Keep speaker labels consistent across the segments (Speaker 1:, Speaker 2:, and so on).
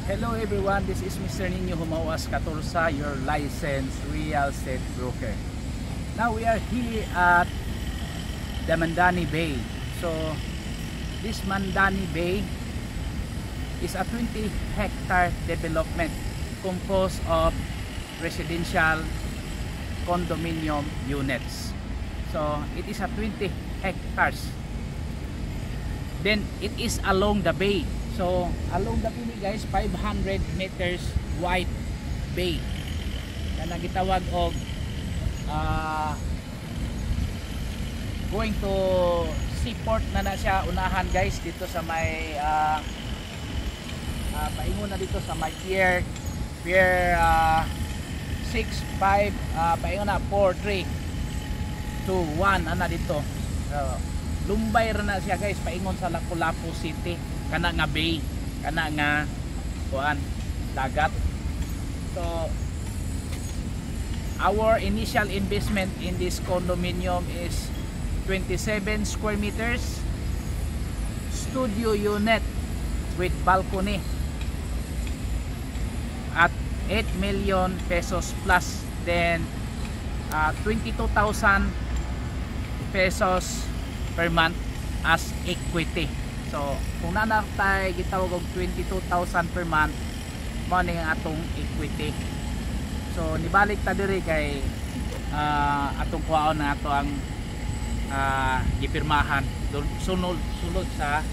Speaker 1: Hello everyone, this is Mr. Nino Humawas Catursa, your licensed real estate broker. Now we are here at the Mandani Bay. So this Mandani Bay is a 20-hectare development composed of residential condominium units. So it is a 20 hectares. Then it is along the bay. So along the bay guys, 500 meters wide bay. Na gitawag og going to seaport na siya unahan guys dito sa may paingon na dito sa may pier 6, 5 paingon na 4, 3, 2, 1 ana dito. Lumbay ra na siya guys paingon sa Lapu-Lapu City, kana nga bay, kana nga kuan dagat. So our initial investment in this condominium is 27 square meters, studio unit with balcony at 8 million pesos plus, then 22,000 pesos per month as equity. So kung nanatay gitawag og 22,000 per month mo ning atong equity. So nibalik ta diri kay atong kuhaon na ato ang gipirmahan sunod sa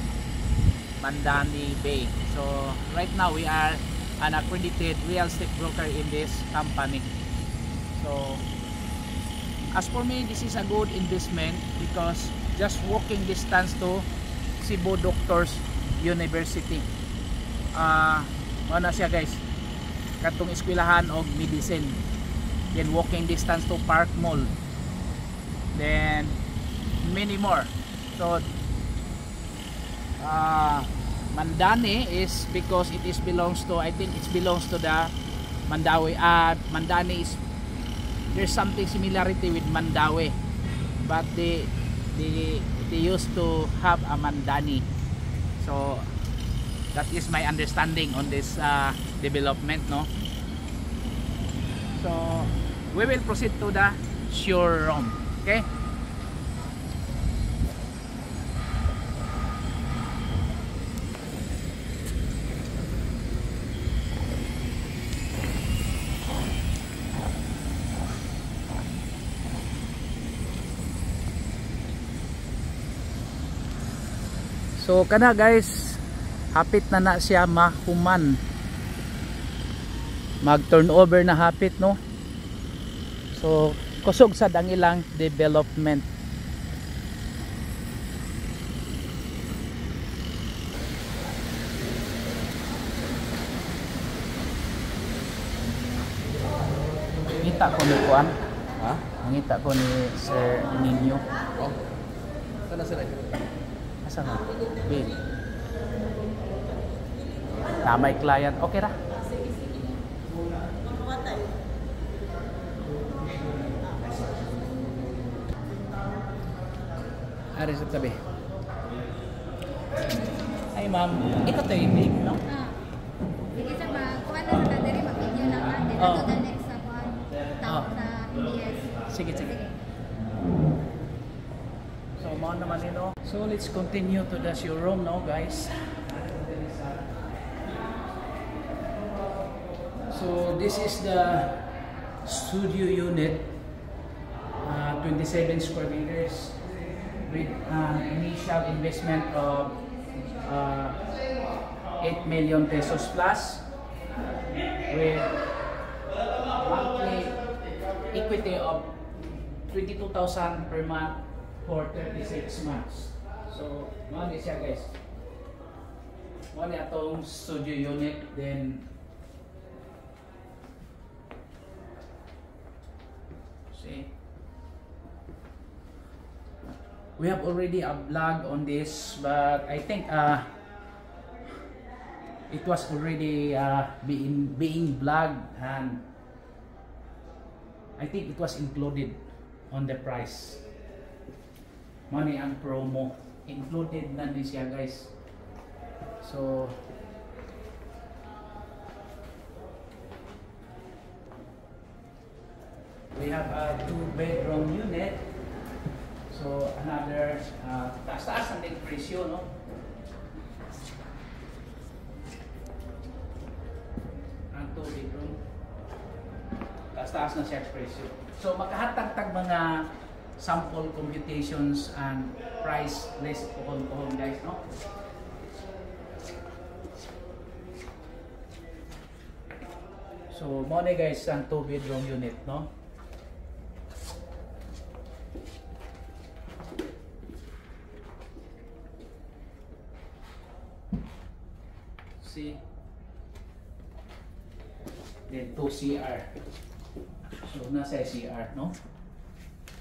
Speaker 1: Mandani Bay. So right now we are an accredited real estate broker in this company. So as for me, this is a good investment because just walking distance to Cebu Doctors University. Ano siya guys, katong eskwelahan og medicine. Then walking distance to Park Mall. Then many more. So Mandani is because it is belongs to, I think it belongs to the Mandaue. Mandani is, there's something similarity with Mandaue, but they used to have a Mandani. So that is my understanding on this development, no? So we will proceed to the showroom. Okay. So kana guys, hapit na siya mahuman, mag turnover na hapit, no? So kusog sad ang ilang development. Ngita ko ni Juan, ha? Ngita ko ni Sir Nino. Oh. Sana sila. Asa na? Babe. Na may client. Okay ra? Ari sa tabi. Ay ma'am, ito tayo babe, no?
Speaker 2: Sige sa ba, kuha na sa kadiri, mag-video lang natin. Ito the next sa kuhan, tawag sa MBS.
Speaker 1: Sige. So mo naman ito. So let's continue to the showroom now guys. So this is the studio unit, 27 square meters with initial investment of 8 million pesos plus, with monthly equity of 22,000 per month for 36 months. So money siya guys, money atong studio unit. Then see, we have already a vlog on this, but I think it was already being vlogged, and I think it was included on the price. Money ang promo included na din siya guys. So they have a 2-bedroom unit. So another taas-taas ang din presyo, no? Ang 2-bedroom. Taas-taas na siya presyo. So makahatag-tag mga sample computations and price list po guys, no? So mo na guys ang 2-bedroom unit, no? See? Then 2 CR. So nasa CR, no?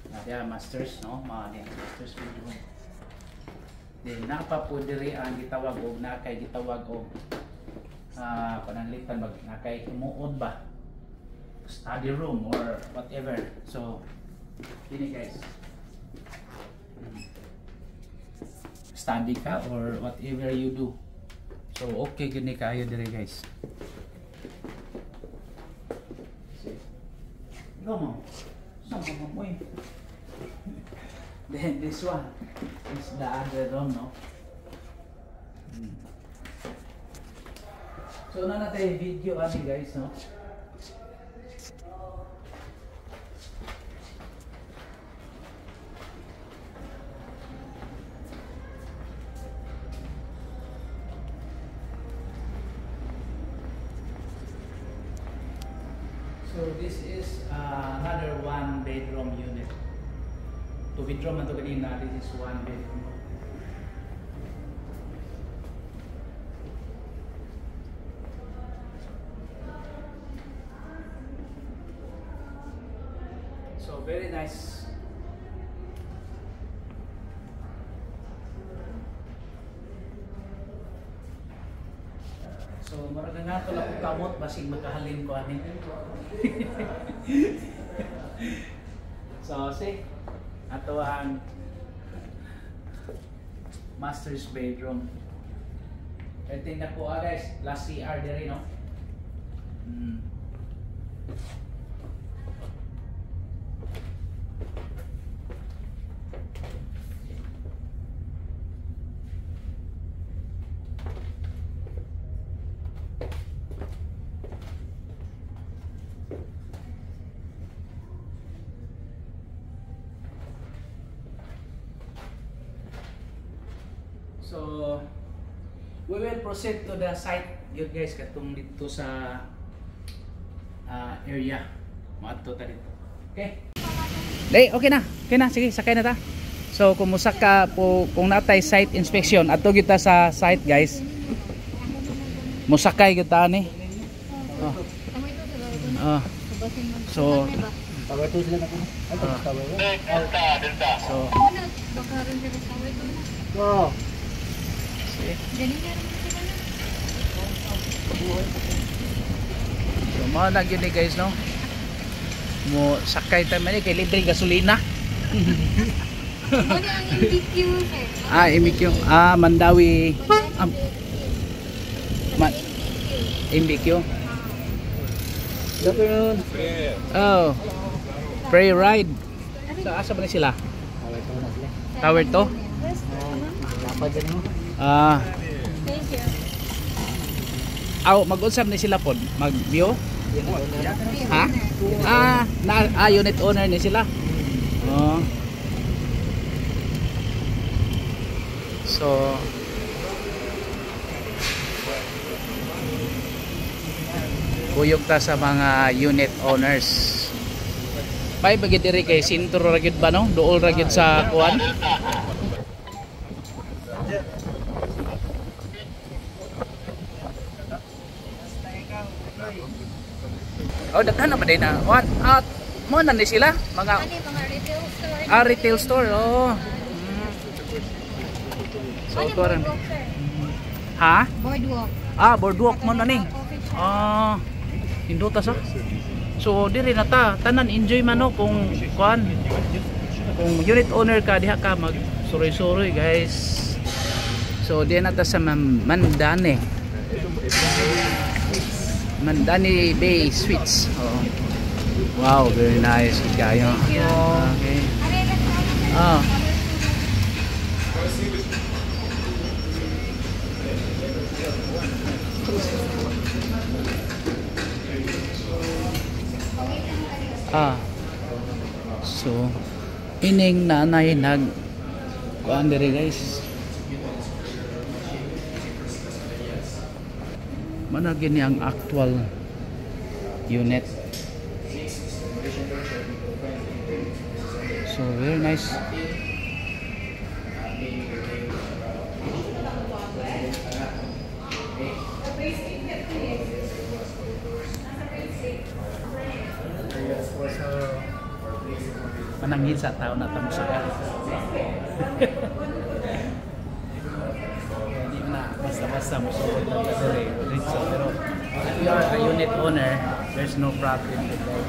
Speaker 1: Nada masters, no? Mga masters bedroom. Then napa po diri ang gitawag og nakay gitawag og pananglitan mag nakay himuod ba? Study room or whatever. So ini guys. Study ka or whatever you do. So okay gini kayo diri guys. Come on. Sama mo eh. Then this one is the other room, no? So na natin video ani guys, no? So this is another 1-bedroom unit. 2-bedroom man to kanina, this is 1 bedroom. So very nice. So murag nga to lang kamot basig magkahalin ko ani. So see, ato ang master's bedroom. Ito na po guys, last CR diri, no? So we will proceed to the site yun guys, katong dito sa area maadto ta dito. Okay? Day, okay na. Okay na, sige, sakay na ta. So kung musaka po kung natay site inspection adto gyud ta sa site guys. Musakay gyud ta ni. So
Speaker 3: Tawag to sila na ko.
Speaker 1: So
Speaker 3: Wow.
Speaker 1: So mga na yun guys, no? Mo sakay tayo man kay libre gasolina.
Speaker 2: Ano ang MBQ, sir?
Speaker 1: MBQ. Mandawi. MBQ.
Speaker 3: Good afternoon.
Speaker 1: Oh. Free ride. So asa ba ni sila? Tower to?
Speaker 3: Dapat din mo.
Speaker 2: Thank you.
Speaker 1: Mag-usap ni sila pod, mag-view. Ha? Unit owner ni sila. Oh. So kuyog ta sa mga unit owners. Pay bagid diri kay sentro ra gyud ba, no? Duol ra gyud sa kuan. Oh, daghan na ba din na? What? Mo na ni sila mga
Speaker 2: Mga retail store.
Speaker 1: retail store. Oh. So
Speaker 2: Ano
Speaker 1: karon.
Speaker 2: boardwalk, sir?
Speaker 1: Ha?
Speaker 2: Boardwalk.
Speaker 1: Boardwalk mo na ni. Hinduta sa. So diri na ta, tanan enjoy man no kung kuan. Kung unit owner ka diha ka mag suroy-suroy guys. So diyan na ta sa Mandani Bay Suites. Oh. Wow, very nice. Kayo.
Speaker 2: Thank you.
Speaker 1: Okay.
Speaker 2: Are, let's
Speaker 1: Ah. Ah. So, ining nanay nag kuan diri guys. Mana gini ang actual unit. So, very nice. Manangin sa tao na tamusakan. Hindi na basta-basta musuot na diretso. Pero if you are a unit owner, there's no problem with that.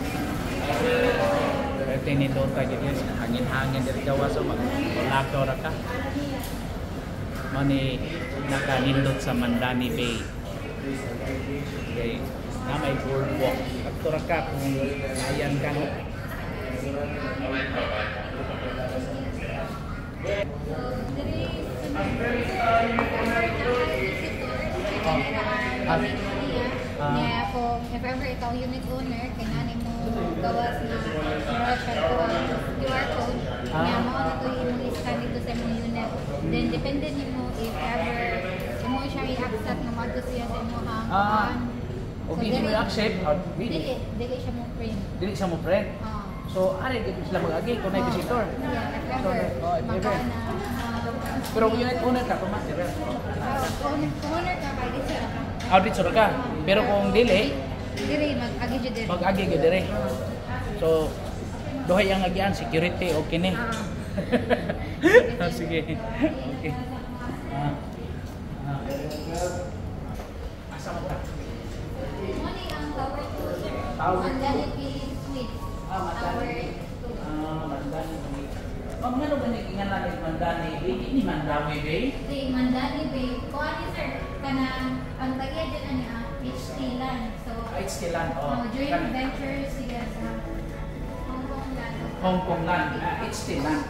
Speaker 1: Pero tinito ka dito, hangin-hangin dito gawa so maglakaw ra ka. Mani nakanindot sa Mandani Bay. Okay, na may boardwalk. Pagtura ka kung ayan ka no.
Speaker 2: Kaya kung if ever ikaw unit owner, kailangan mo gawas na QR code. Kaya mo na ito yung i-scan dito sa mga unit. Then depende mo if ever mo siya i-accept na mag siya sa mo hang.
Speaker 1: Okay, hindi mo i-accept.
Speaker 2: Dili siya mo print.
Speaker 1: Dili siya mo print. So, ari dito sila mag-agi kung may visitor.
Speaker 2: Yeah, if ever. Makana.
Speaker 1: Pero kung unit owner ka, kumasira.
Speaker 2: Kung owner ka, kaya dito ka.
Speaker 1: Audit sura ka. Pero kung dili,
Speaker 2: Dili, mag-agi dyan diri.
Speaker 1: mag-agi ka dire. So, duhay ang agian, security, okay ni. Sige. Okay. Asa mo ka?
Speaker 2: Muna ang tower 2, sir.
Speaker 1: Tower 2.
Speaker 2: Mandalay Suite.
Speaker 1: Mandani. Mandani. Mga ano ba naging natin Mandani Bay? Ini Mandawi Bay?
Speaker 2: Di Mandalay Bay. Kung ano, sir, kanang ang tagya dyan niya, HT Land. So,
Speaker 1: HT Land,
Speaker 2: joint venture siya sa Hong Kong Land.
Speaker 1: Hong Kong Land. HT Land.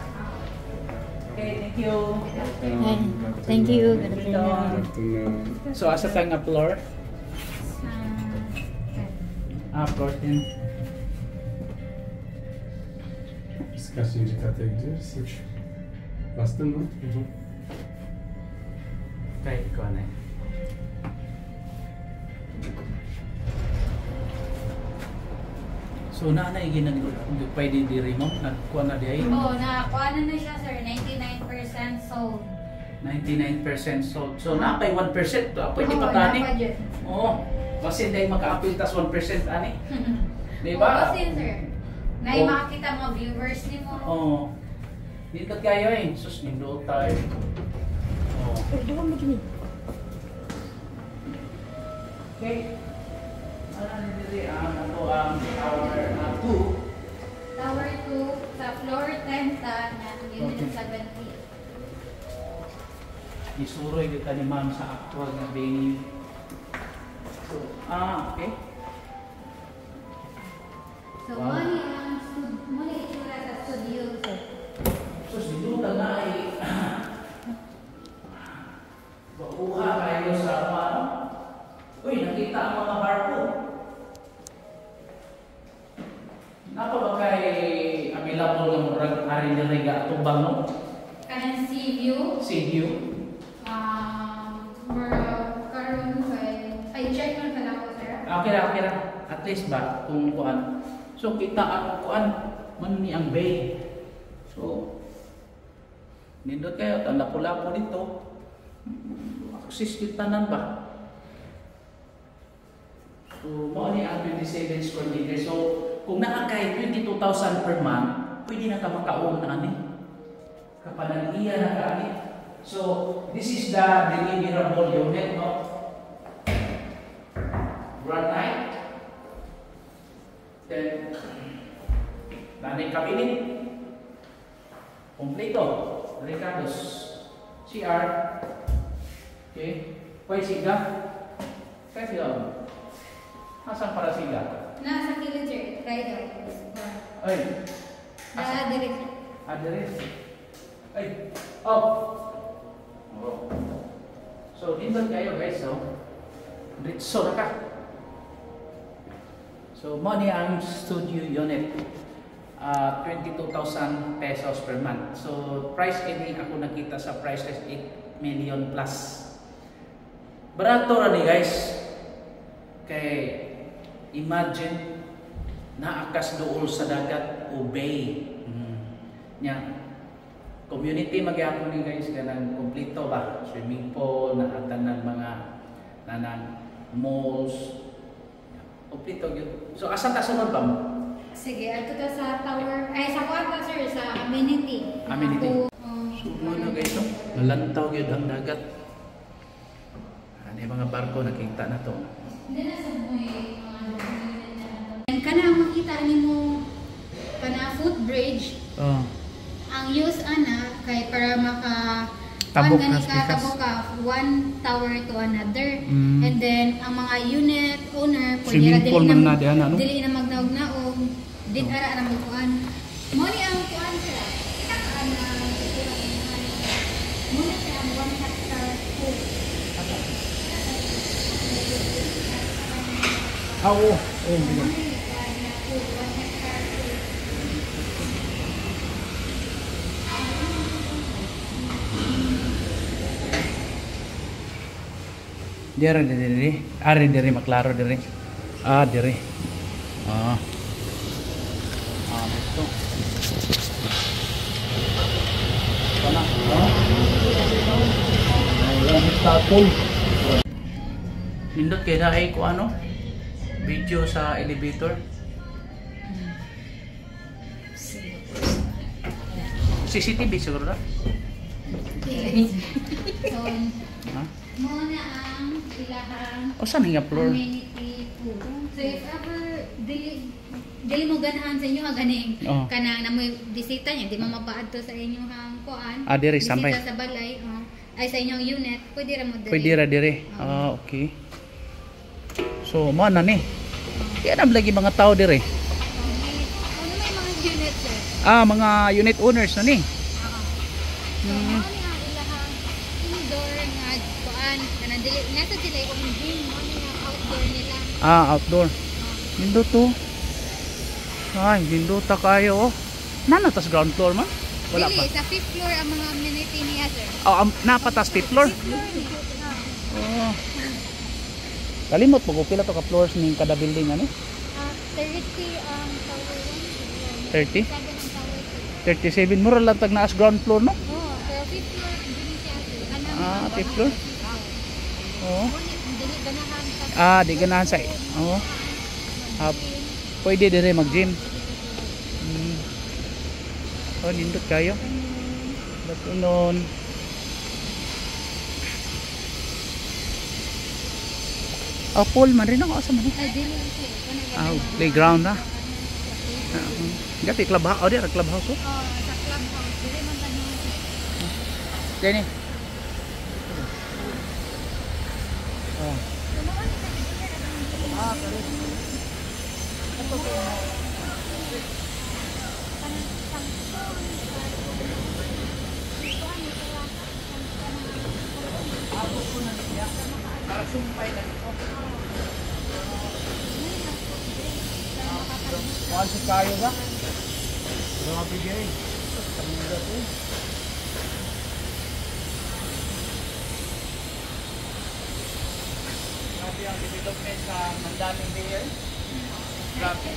Speaker 1: Okay, thank you.
Speaker 2: Thank you.
Speaker 1: So, asa tayo nga floor? Floor 10.
Speaker 4: Kaçıncı kata gidiyoruz? 3. Bastın mı?
Speaker 1: Okay, ikaw na. So, naanay pwede diri mo? Nagkuha na di ay?
Speaker 2: Oo, nakakuha na siya, sir. 99% sold.
Speaker 1: 99% sold. So, napay 1%. Pwede
Speaker 2: Oo,
Speaker 1: pa tani?
Speaker 2: napa dyan.
Speaker 1: Oo. Kasi hindi maka-appeal tas 1% ani. Di
Speaker 2: Oo,
Speaker 1: ba?
Speaker 2: kasi, sir. Ngay makakita mo viewers ni mo.
Speaker 1: Oo. Dito kayo eh. Sus, nindo tayo. Oo. Okay. Ano dito ang tower 2.
Speaker 2: Tower 2 sa floor 10 sa unit 70.
Speaker 1: Isuroy kita ni ma'am sa actual na venue. So, okay.
Speaker 2: So,
Speaker 1: Wow.
Speaker 2: muna itsura sa studio, sir.
Speaker 1: So, dito na ay bakuha kayo sa ano. Uy, nakita ang mga barko. Napa ba kay available ng murag ari nila atubang no?
Speaker 2: Kanang sea view.
Speaker 1: Sea view.
Speaker 2: Karoon ay check mo na ako, sir.
Speaker 1: Okay ra. At least ba kung kuan. So kita ang kuan man ni ang bay. So nindot kayo ta lapu-lapu dito. Access kita tanan ba? So mo ni ang 27 square meter. So kung naa kay 22,000 per month, pwede na ka makaon na ani. Kapanag-iya na ka ani. So this is the deliverable unit, no? Granite. Then, nanay kabinet. Kompleto. Ricardo's CR. Okay. Pwede siga. Kasi yun. Asan para siga?
Speaker 2: Nasa kilid, sir. Try daw.
Speaker 1: Ay.
Speaker 2: Direct.
Speaker 1: Address. Ay. Up. Oh. So, dito kayo guys, so. Ritso na ka. So, money ang studio unit. 22,000 pesos per month. So, price ini ako nakita sa price list 8 million plus. Barato ra ni guys. Kay imagine naakas dool sa dagat o bay. Nya community magyapon ni guys kanang kompleto ba? Swimming pool, naatanan mga nanang malls. Kompleto gyud. So asa ta sunod ba mo?
Speaker 2: Sige, ato ta sa tower. Ay, sa kwarta, sir. Sa amenity.
Speaker 1: Amenity.
Speaker 2: Ako,
Speaker 1: So ano guys, nalantaw gyud ang dagat. Ano yung mga barko nakita na to.
Speaker 2: hindi na sa buhay. Kana ang makita nimo kana footbridge.
Speaker 1: Oh.
Speaker 2: Ang use ana kay para maka
Speaker 1: Tabok
Speaker 2: gani
Speaker 1: na
Speaker 2: ka
Speaker 1: speakers.
Speaker 2: tabok ka one tower to another.
Speaker 1: Mm.
Speaker 2: And then ang mga unit owner
Speaker 1: Swimming pool man na diyan, ano?
Speaker 2: dili na magnaog-naog. Din ara ra magkuan. Mo ni ang kuan sila. Ana mo na siya ang 1 hectare pool.
Speaker 1: Oo. Oh,
Speaker 2: Mo ni ana pool 1 hectare pool.
Speaker 1: Diri. Ari diri maklaro diri. Diri. Ito. Sana. Ayan, tapol. Nindot kay dahay ko ano? Video sa elevator. CCTV siguro na?
Speaker 2: So,
Speaker 1: Ha?
Speaker 2: mo na ang ilahang
Speaker 1: O saan nga floor?
Speaker 2: amenity pool. So if ever dili mo ganahan sa inyo ha ganing
Speaker 1: Oh.
Speaker 2: kanang namoy bisita niya, di mo mapaadto sa inyong kuan.
Speaker 1: Diri,
Speaker 2: bisita
Speaker 1: sambay.
Speaker 2: sa balay, ay sa inyong unit, pwede ra mo diri.
Speaker 1: Pwede ra diri. Okay. So, mo na ni. Kaya na lagi mga tao diri.
Speaker 2: Ano may mga unit sir?
Speaker 1: Mga unit owners na ni.
Speaker 2: So, mo ni ang ilahang indoor nga kuan kanang dili nasa dili yung gym mo ni ang outdoor nila.
Speaker 1: Outdoor. Nindo to. Ay, nindo ta kayo. Nana tas ground floor man? Wala pa.
Speaker 2: Dili sa 5th floor ang mga amenity niya sir.
Speaker 1: Napatas 5th floor. Oh. Kalimot po pila to ka floors ning kada building ano?
Speaker 2: 30 ang tower 1.
Speaker 1: 30?
Speaker 2: 7 ang tower 2.
Speaker 1: 37 mura lang tag naas ground floor no?
Speaker 2: Oo, pero 5th floor, hindi siya. Kanang
Speaker 1: 5th floor? Oo.
Speaker 2: Dili ganahan sa
Speaker 1: Di ganahan sa. Oo. Pwede dire mag-gym. Nindot kayo. Ba't unon? Pool man rin ako asa man.
Speaker 2: dili siya.
Speaker 1: Playground na. Gati clubhouse. Di ra clubhouse.
Speaker 2: Sa clubhouse, dili man tanong.
Speaker 1: Dini. Para sumpay na dito. Mahal si kayo ba? Grabe guys. Pamilya to. Grabe ang development sa Mandani Bay. Grabe.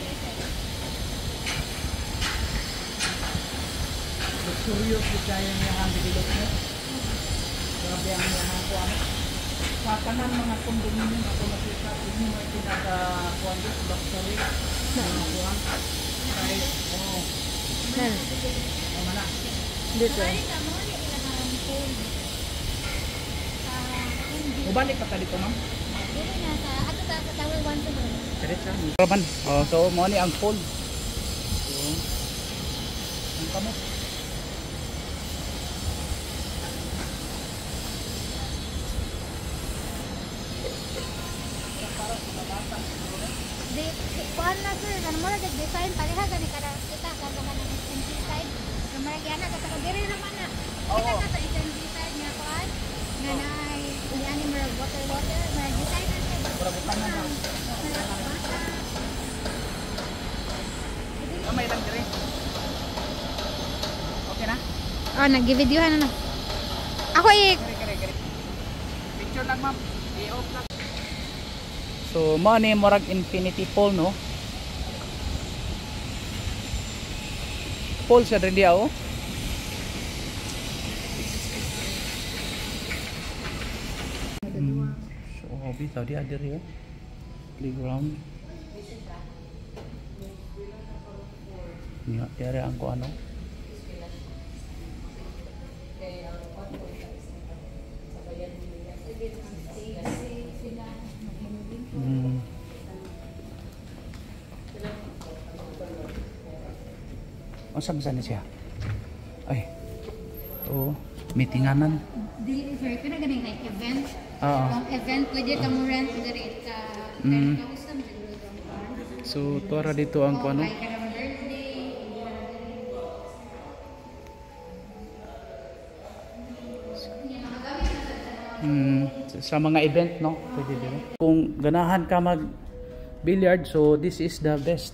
Speaker 1: Luxurious di kaya niya ang development. Grabe ang mga kuwan. Sa kanan mga condominium ako nakita ini may pinaka-kuwan dito, luxury. Mga kuwan. Kahit, mana? Dito. Ubalik pa dito ma'am?
Speaker 2: Dili na sa ato sa tower 1 to
Speaker 1: Diretsa. Kaban. So mo ni ang pool. So, ang kamo. Para sa bata.
Speaker 2: Di, kuhan na sir, ano mo na design, pareha gani kada kita sa mga ng inside. Kamara gyana ka sa diri naman na. Kita ka sa inside niya kuhan. Nga na iani mo water mga design na siya.
Speaker 1: Kamay lang dire. Okay na?
Speaker 2: Oh, nag-videohan na. Ako
Speaker 1: Kare. Picture lang ma'am. I-off lang. So, mo ni murag infinity pool no. Pool sa rin diya oh. So, hobby tau dia ada ya. Playground. Ni dia ang ko ano. Saan siya? Ay. Oh, meetinganan.
Speaker 2: Dili sir, kana ganing like event.
Speaker 1: Oo.
Speaker 2: Ang event pwede ka mo rent diri ka 10,000 siguro daw.
Speaker 1: So, tuara dito ang kuano.
Speaker 2: Like kada birthday.
Speaker 1: Sa mga event no, pwede din. Kung ganahan ka mag billiard, so this is the best.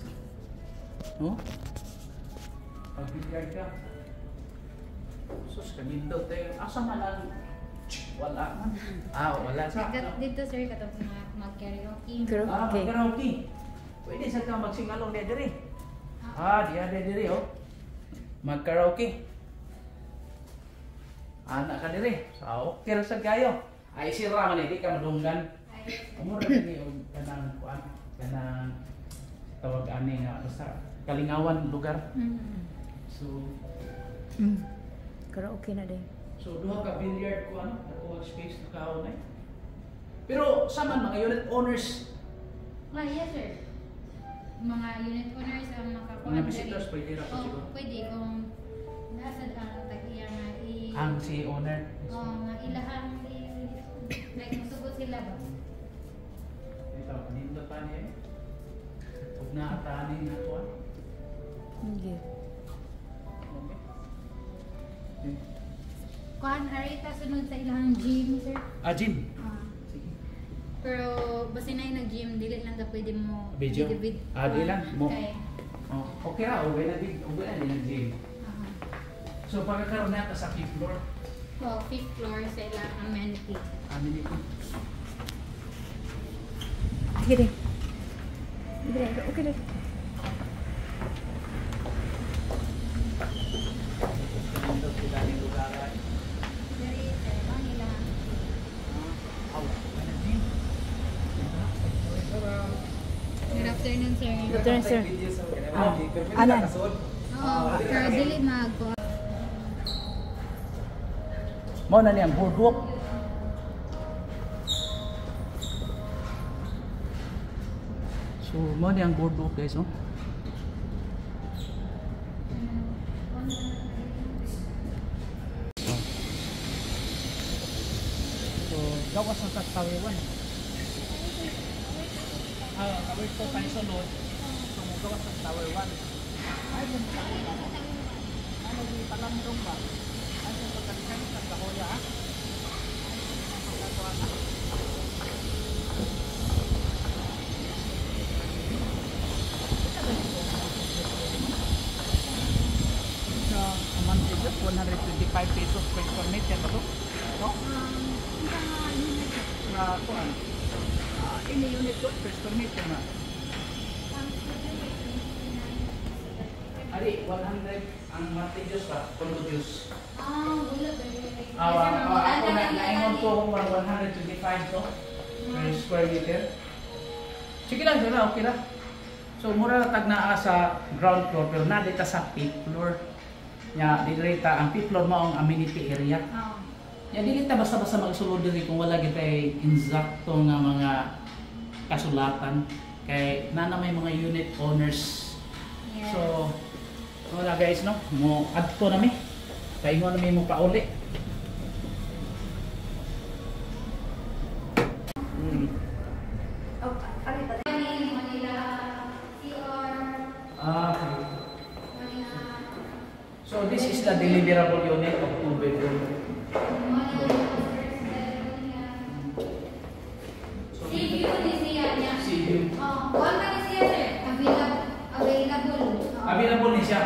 Speaker 1: No? Pag billiard ka. Sus, kanindot tayo. Asa man ang wala man. Wala sa.
Speaker 2: Dito sir katong mag-karaoke.
Speaker 1: Karaoke. Pwede sa ka magsingalong dia diri. Dia diri oh. Mag-karaoke. Anak ka diri. So, okay ra sad kayo. Ay sira man di ka madunggan. Amo ra ni og kanang kuan, kanang tawag ani nga basta kalingawan lugar. So
Speaker 2: Karaoke na din.
Speaker 1: so duha ka billiard kuan, ako space na kaon ay. Pero sama mga unit owners,
Speaker 2: Yes sir. Mga unit owners ang makakuha.
Speaker 1: mga visitors pwede ra po siguro.
Speaker 2: Pwede kung nasa tag-iya nga
Speaker 1: Ang si owner.
Speaker 2: nga ilahang like masugot sila ba?
Speaker 1: Ito, kanindot pa niya. Huwag na atanin na kuan.
Speaker 2: Hindi.
Speaker 1: Okay.
Speaker 2: Kuhan arita sunod sa ilahang gym sir.
Speaker 1: Jim. Sige.
Speaker 2: Pero basta na yung nag-gym, dili lang ka pwede mo
Speaker 1: Video? Di lang mo.
Speaker 2: Okay.
Speaker 1: Okay ra, okay na din gym. So pagkakaroon na sa 5th floor.
Speaker 2: Well, 5th floor sa ilang amenity.
Speaker 1: Amin dito.
Speaker 2: Sige din. Okay din.
Speaker 1: Kanindot sila ni lugar ay.
Speaker 2: Dari sa ilang ilang.
Speaker 1: Gym.
Speaker 2: Good afternoon sir.
Speaker 3: Good afternoon, sir.
Speaker 4: Anan?
Speaker 2: Pero dili mag
Speaker 1: Mo na niyang boardwalk. So, mo niyang boardwalk guys, no? So, gawas na sa Tower 1. Tower 2 tayo sunod. So, gawas sa Tower 1. Ay, ano di palamdong ba? Ano sa pagkalikan sa Kahoya, ha? Sa monthly just 125 pesos per square meter ba to? No? Na kuan. Ini unit to per square meter na. Ari 100 ang monthly just ba? Condo juice. Ako na naingon ko kung 125 to per square meter. Sige lang, sila, okay lang. So, mura na tag naa sa ground floor, pero na dito sa 5th floor. Nya, dito ang 5th floor mo ang amenity area. Nya, dito basta-basta magsulod dito kung wala kita insakto nga mga kasulatan. Kay na may mga unit owners. So, wala guys, no? Mo adto na mi. Kay mo na mi mo pauli.
Speaker 2: Manila
Speaker 1: the deliverable unit of 2 bedroom. Available ni siya.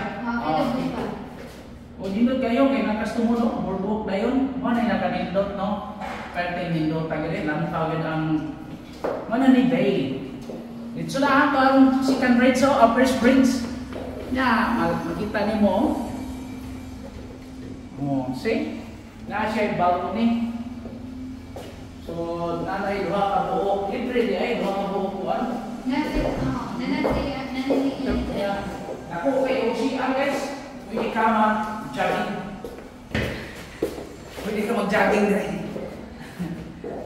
Speaker 1: O dindot kayo kay nakastumo no, boardwalk na yun. Mo na nakanindot no. Perting nindot tagad lang tawid ang Manani Bay. Dito na ang second rate so Upper Springs. Na makita nimo. Oh, see? Na siya balcony. So nanay duha ka buok, libre di ay duha ka buok kuan. Ako kay OCR guys, pwede ka mag-jogging. Pwede ka mag-jogging dahil.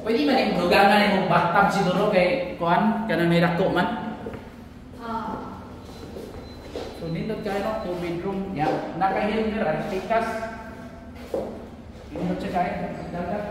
Speaker 1: Pwede man yung lugangan yung bathtub siguro kay kuhan, kanang may dako man. So nindot kayo, 2 bedroom. Yeah. Nakahil nila, tikas. Nindot siya kayo, dagat.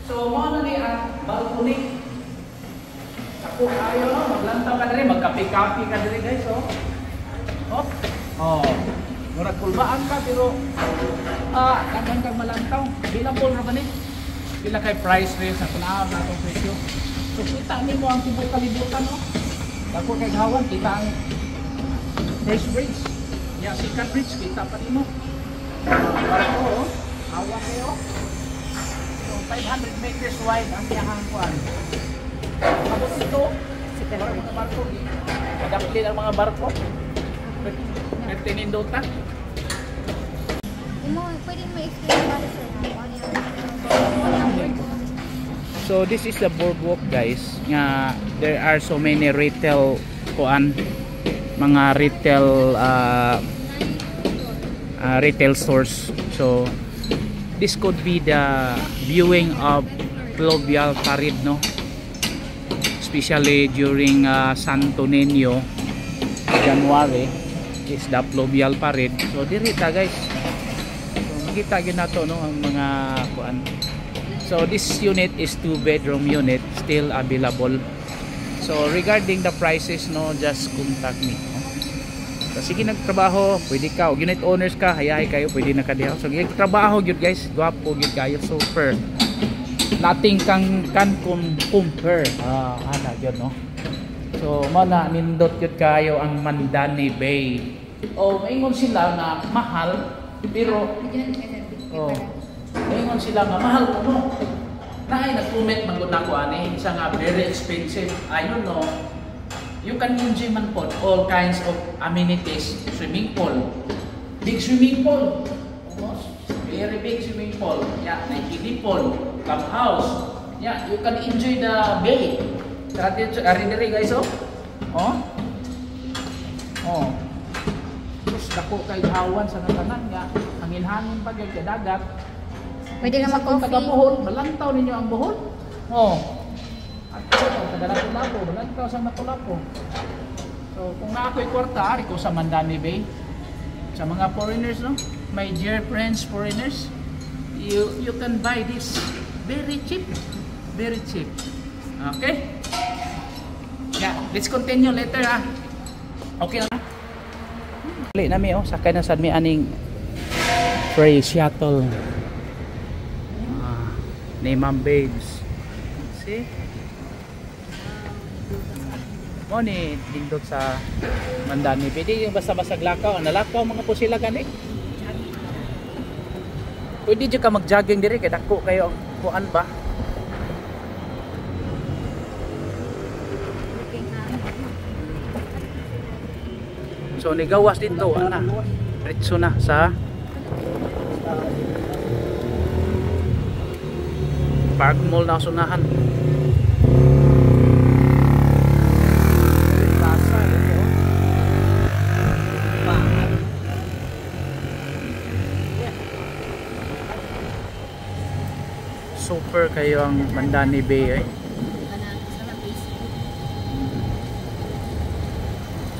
Speaker 1: So, mo na ni ang balcony. Ako kayo, maglantaw ka dali, magkapi-kapi ka dali guys, oh. Oh. Murag kulbaan ka pero daghan kang malantaw. Bilang bol ra ba ni? Pila kay price range sa tunaw na itong presyo. So, kita nimo ang tibuok kalibutan, no? Dako kay gawan, kita ang first bridge. Ya, second bridge, kita pa nimo. Para ko, hawa kayo. 500 meters wide ang iyahang kuan. Tapos ito, para mga barko, madapli ang mga barko. Nagtinindota.
Speaker 2: Pwedeng ma-explain ba sa
Speaker 1: So this is the boardwalk guys. Nga there are so many retail kuan, mga retail stores. So this could be the viewing of Fluvial Parade, no? Especially during Santo Niño, January is the Fluvial Parade. So dirita guys. So makita gyud nato no ang mga kuan. So this unit is 2 bedroom unit, still available. So regarding the prices, no, just contact me. So sige nagtrabaho, pwede ka, og unit owners ka, hayahay kayo, pwede na kadiha. So trabaho gyud guys, gwapo gyud kayo, super. Nothing can compare. Ana gyud no. So mana nindot gyud kayo ang Mandani Bay. O ingon sila na mahal, pero ingon sila nga mahal ko no. Naay nag-comment man gud nako ani, isa nga very expensive. Ayun no. You can enjoy man po all kinds of amenities, swimming pool, big swimming pool, almost very big swimming pool, yeah, like kiddie pool, clubhouse, yeah, you can enjoy the bay. Ari guys, oh, terus dako kay hawan sa natanan nga, hangin-hangin pa gyud dagat.
Speaker 2: Pwede na mag-coffee.
Speaker 1: Taga-Bohol, malantaw ninyo ang Bohol. At taga-Lapu-Lapu, malantaw sa Lapu-Lapu. So, kung na ako'y kwarta, ari ko sa Mandani Bay. Sa mga foreigners, no? My dear friends, foreigners, you can buy this very cheap. Very cheap. Okay? Yeah, let's continue later, ha? Okay lang, ha? Uli nami, sakay na sa mi aning free shuttle. Ni Ma'am Babes. See? Mo ni dindot sa Mandani. Pwede yung basta-basta lakaw. Nalakaw mga po sila gani. Pwede dyan ka mag-jogging diri kay dako kayo kuan ba? So nigawas dito ana. Diretso na sa Park Mall na sunahan. Super kayo ang Mandani Bay, eh.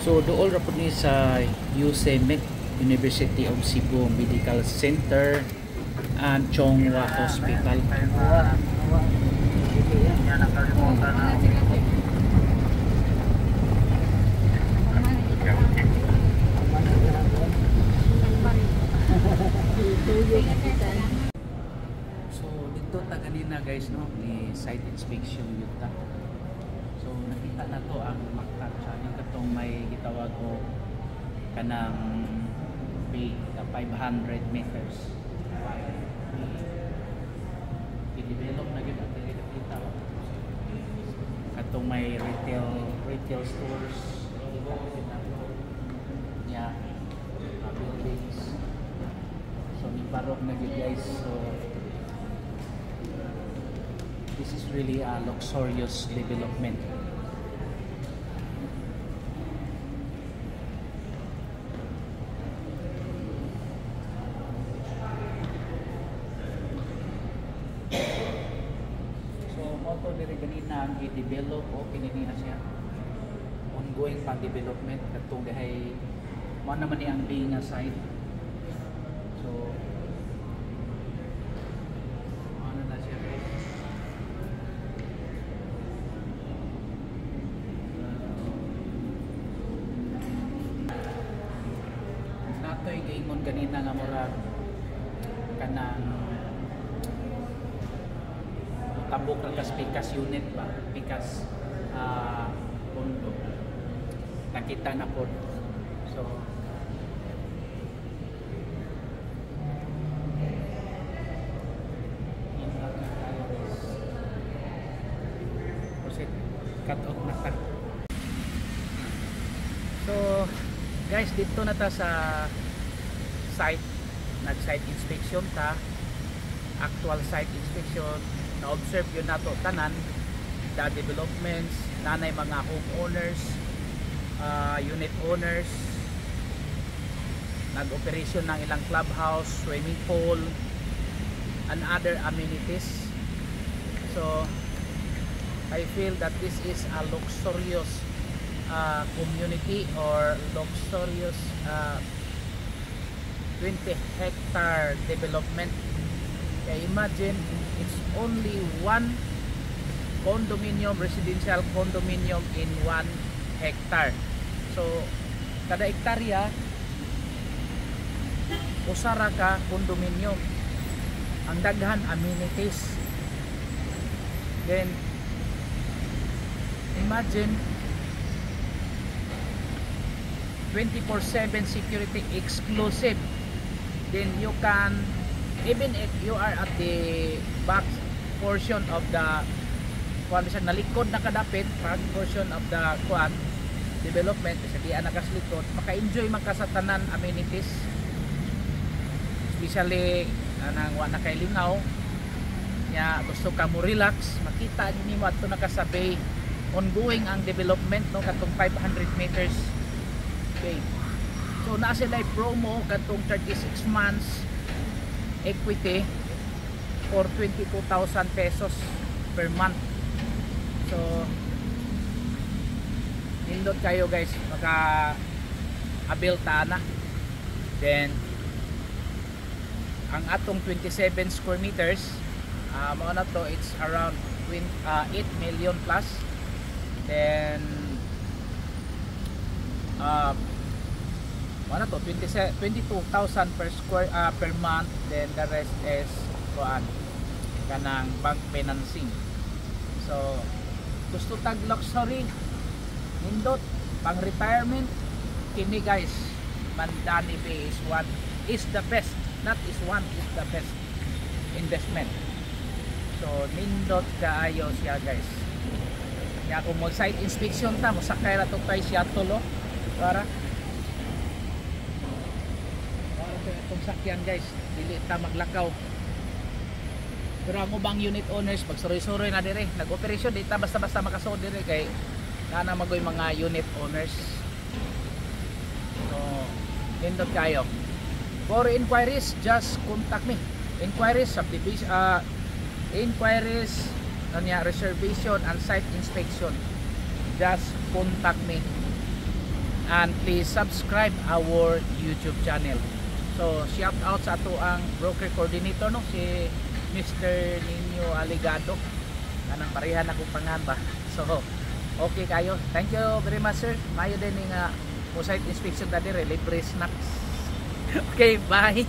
Speaker 1: So dool ra pud ni sa UCMEC, University of Cebu Medical Center and Chonghua Hospital. So dito ta ganina guys no, ni site inspection yuta. So nakita na to ang maktab sa yung katong may gitawag ko kanang bay ka 500 meters. I-develop na gyud ang kita. Katong may retail stores. Yeah. Buildings. So nibarog na gyud guys. So this is really a luxurious development. So moto diri ganina ang i-develop o kinini na siya. Ongoing pa development katong dihay mo naman ni ang bay nga side. So ano na siya guys. Natoy giingon ganina nga murag kanang tabok lang kas pikas unit ba pikas kondo nakita na po. So cut off na ta. So guys, dito na ta sa site, nag-site inspection ta, actual site inspection, na-observe yun nato tanan, the developments, nanay mga homeowners, unit owners, nag-operation ng ilang clubhouse, swimming pool, and other amenities. So I feel that this is a luxurious community or luxurious 20-hectare development. Kaya imagine, it's only one condominium, residential condominium in 1 hectare. So kada hektarya usara ka condominium, ang daghan amenities. Then imagine 24/7 security exclusive. Then you can, even if you are at the back portion of the nalikod na kadapit, back portion of the development, sa diyan nakaslikod, maka-enjoy man ka sa tanan amenities, especially nang wa na kay lingaw nya gusto ka mo relax, makita nimo adto na ka sa bay. Ongoing ang development no katong 500 meters. Okay. So na sila promo katong 36 months equity for 22,000 pesos per month. So nindot kayo guys, maka abil ta na. Then ang atong 27 square meters mao na to, it's around 8 million plus. Then ano to, 22,000 per square per month. Then the rest is kanang bank financing. So gusto tag luxury nindot pang retirement, kini guys, Mandani Bay is the best, not is one, is the best investment. So nindot kaayo siya guys. Ya kung mo site inspection ta mo sakay ra to kay shuttle para itong sakyan guys, dili ta maglakaw. Pero ang ubang unit owners pag suroy-suroy na dire, nag-operasyon di ta basta-basta makasod dire kay kana magoy mga unit owners. So nindot kayo. For inquiries, just contact me. Inquiries, subdivision, inquiries, reservation and site inspection, just contact me. and please subscribe our YouTube channel. So shout out sa ato ang broker coordinator no, si Mr. Nino Aligado. Anang pareha na kong pangan ba. So okay kayo. Thank you very much sir. Mayo din nga site inspection ta dire, libre snacks. Okay, bye.